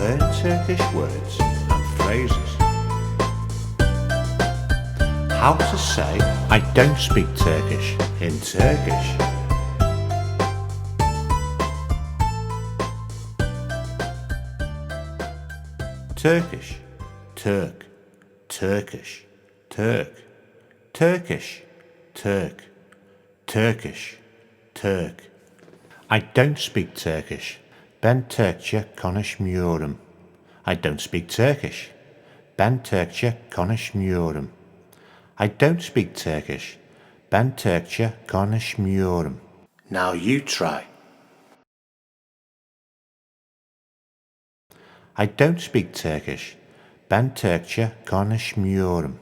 learn Turkish words and phrases. How to say I don't speak Turkish in Turkish. Turkish, Turk, Turkish, Turk, Turkish, Turk, Turkish, Turk. I don't speak Turkish. Ben Türkçe konuşmuyorum. I don't speak Turkish. Ben Türkçe konuşmuyorum. I don't speak Turkish. Ben Türkçe konuşmuyorum. Now you try. I don't speak Turkish. Ben Türkçe konuşmuyorum.